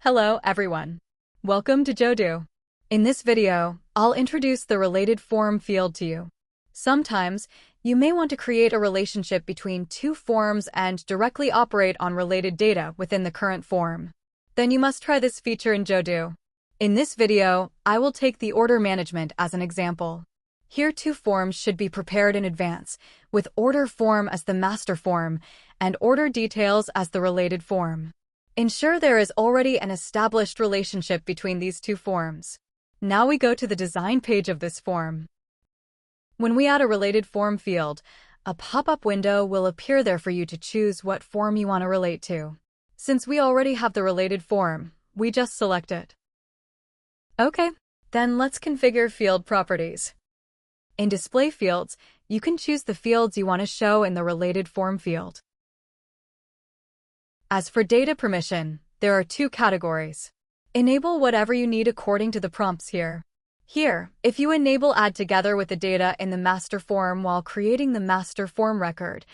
Hello, everyone. Welcome to Jodoo. In this video, I'll introduce the related form field to you. Sometimes, you may want to create a relationship between two forms and directly operate on related data within the current form. Then you must try this feature in Jodoo. In this video, I will take the order management as an example. Here, two forms should be prepared in advance, with order form as the master form and order details as the related form. Ensure there is already an established relationship between these two forms. Now we go to the design page of this form. When we add a related form field, a pop-up window will appear there for you to choose what form you want to relate to. Since we already have the related form, we just select it. Okay, then let's configure field properties. In display fields, you can choose the fields you want to show in the related form field. As for data permission, there are two categories. Enable whatever you need according to the prompts here. Here, if you enable add together with the data in the master form while creating the master form record,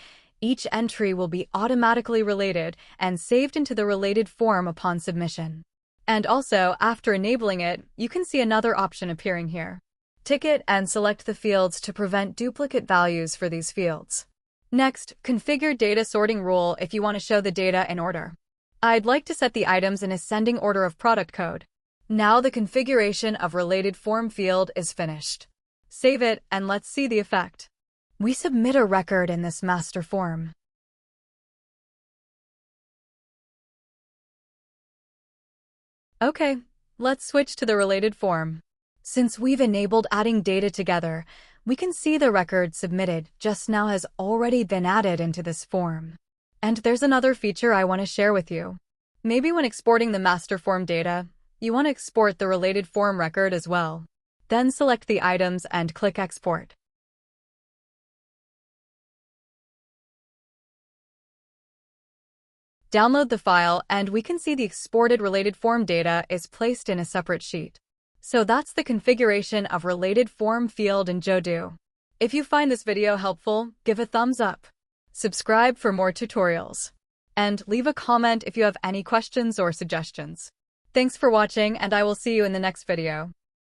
each entry will be automatically related and saved into the related form upon submission. And also, after enabling it, you can see another option appearing here. Tick it and select the fields to prevent duplicate values for these fields. Next, configure data sorting rule if you want to show the data in order. I'd like to set the items in ascending order of product code. Now the configuration of related form field is finished. Save it and let's see the effect. We submit a record in this master form. Okay, let's switch to the related form. Since we've enabled adding data together, we can see the record submitted just now has already been added into this form. And there's another feature I want to share with you. Maybe when exporting the master form data, you want to export the related form record as well. Then select the items and click Export. Download the file and we can see the exported related form data is placed in a separate sheet. So that's the configuration of related form field in Jodoo. If you find this video helpful, give a thumbs up. Subscribe for more tutorials. And leave a comment if you have any questions or suggestions. Thanks for watching and I will see you in the next video.